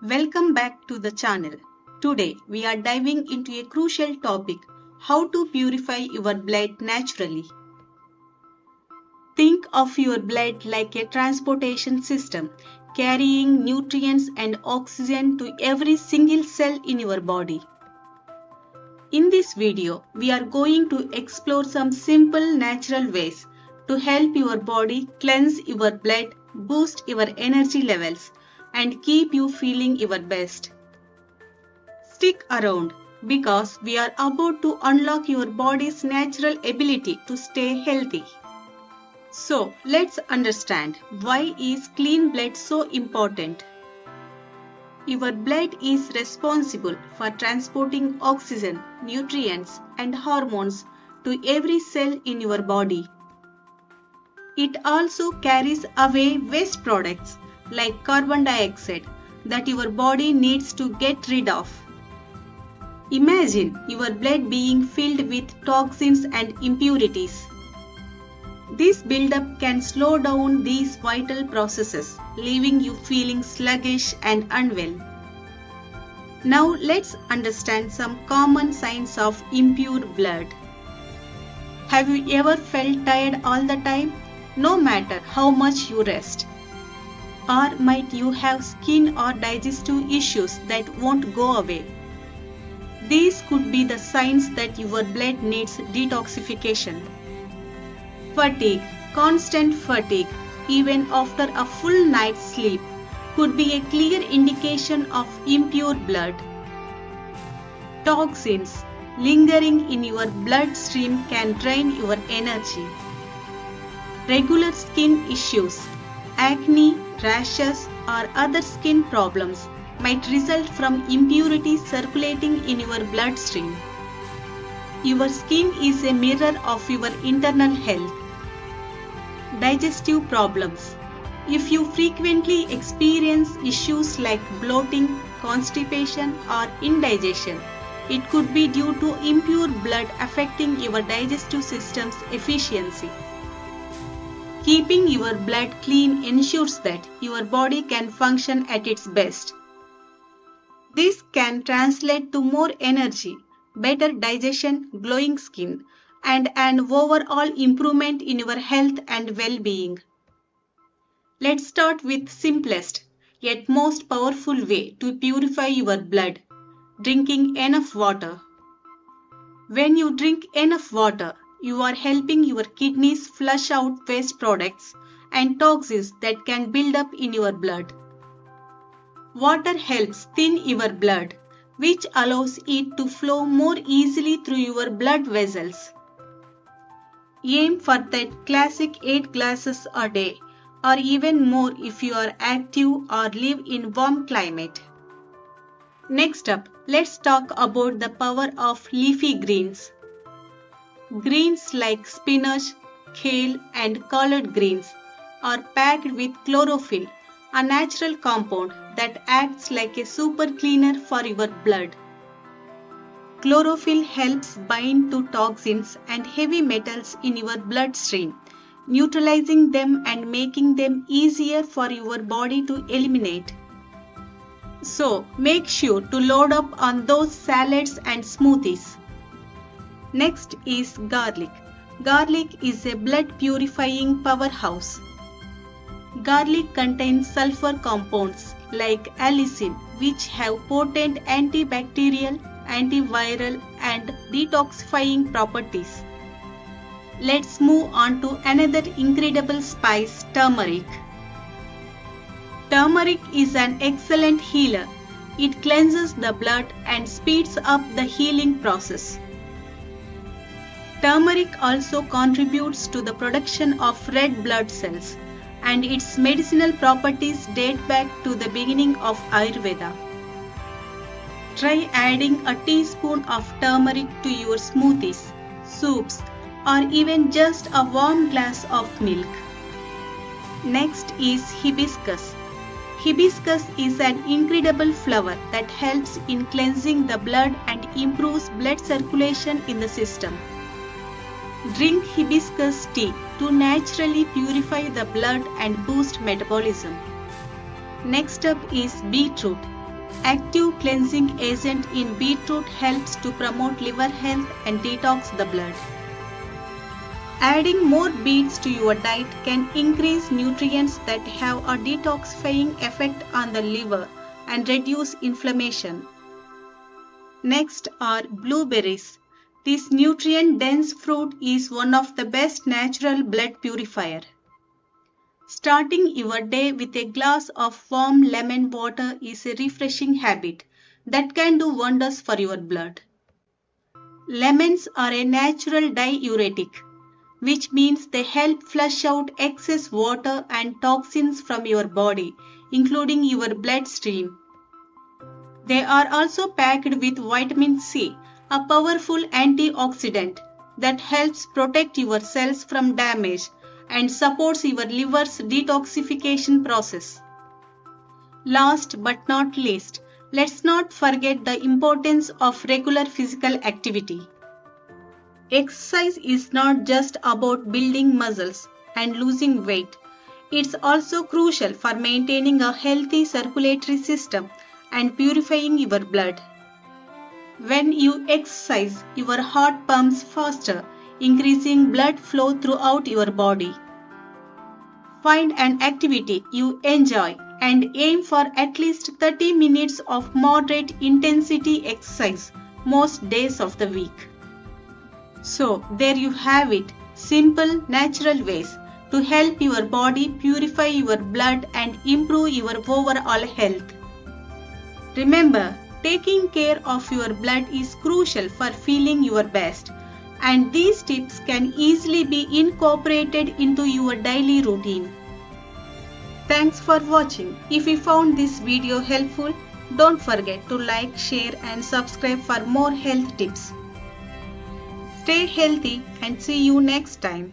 Welcome back to the channel. Today we are diving into a crucial topic: how to purify your blood naturally. Think of your blood like a transportation system, carrying nutrients and oxygen to every single cell in your body. In this video, we are going to explore some simple natural ways to help your body cleanse your blood, boost your energy levels, and keep you feeling your best. Stick around because we are about to unlock your body's natural ability to stay healthy. So, let's understand, why is clean blood so important? Your blood is responsible for transporting oxygen, nutrients, and hormones to every cell in your body. It also carries away waste products like carbon dioxide that your body needs to get rid of. Imagine your blood being filled with toxins and impurities. This buildup can slow down these vital processes, leaving you feeling sluggish and unwell. Now let's understand some common signs of impure blood. Have you ever felt tired all the time, no matter how much you rest? Or might you have skin or digestive issues that won't go away? These could be the signs that your blood needs detoxification. Fatigue, constant fatigue, even after a full night's sleep, could be a clear indication of impure blood. Toxins lingering in your bloodstream can drain your energy. Regular skin issues, acne, rashes, or other skin problems might result from impurities circulating in your bloodstream. Your skin is a mirror of your internal health. Digestive problems. If you frequently experience issues like bloating, constipation, or indigestion, it could be due to impure blood affecting your digestive system's efficiency. Keeping your blood clean ensures that your body can function at its best. This can translate to more energy, better digestion, glowing skin, and an overall improvement in your health and well-being. Let's start with simplest yet most powerful way to purify your blood: drinking enough water. When you drink enough water, you are helping your kidneys flush out waste products and toxins that can build up in your blood. Water helps thin your blood, which allows it to flow more easily through your blood vessels. Aim for that classic 8 glasses a day, or even more if you are active or live in warm climate. Next up, let's talk about the power of leafy greens. Greens like spinach, kale, and collard greens are packed with chlorophyll, a natural compound that acts like a super cleaner for your blood. Chlorophyll helps bind to toxins and heavy metals in your bloodstream, neutralizing them and making them easier for your body to eliminate. So, make sure to load up on those salads and smoothies. Next is garlic. Garlic is a blood purifying powerhouse. Garlic contains sulfur compounds like allicin, which have potent antibacterial, antiviral, and detoxifying properties. Let's move on to another incredible spice, turmeric. Turmeric is an excellent healer. It cleanses the blood and speeds up the healing process. Turmeric also contributes to the production of red blood cells, and its medicinal properties date back to the beginning of Ayurveda. Try adding a teaspoon of turmeric to your smoothies, soups, or even just a warm glass of milk. Next is hibiscus. Hibiscus is an incredible flower that helps in cleansing the blood and improves blood circulation in the system. Drink hibiscus tea to naturally purify the blood and boost metabolism. Next up is beetroot. Active cleansing agent in beetroot helps to promote liver health and detox the blood. Adding more beets to your diet can increase nutrients that have a detoxifying effect on the liver and reduce inflammation. Next are blueberries. This nutrient-dense fruit is one of the best natural blood purifier. Starting your day with a glass of warm lemon water is a refreshing habit that can do wonders for your blood. Lemons are a natural diuretic, which means they help flush out excess water and toxins from your body, including your bloodstream. They are also packed with vitamin C, a powerful antioxidant that helps protect your cells from damage and supports your liver's detoxification process. Last but not least, let's not forget the importance of regular physical activity. Exercise is not just about building muscles and losing weight. It's also crucial for maintaining a healthy circulatory system and purifying your blood. When you exercise, your heart pumps faster, increasing blood flow throughout your body. Find an activity you enjoy and aim for at least 30 minutes of moderate intensity exercise most days of the week. So, there you have it, simple, natural ways to help your body purify your blood and improve your overall health. Remember, taking care of your blood is crucial for feeling your best, and these tips can easily be incorporated into your daily routine. Thanks for watching. If you found this video helpful, don't forget to like, share and subscribe for more health tips. Stay healthy and see you next time.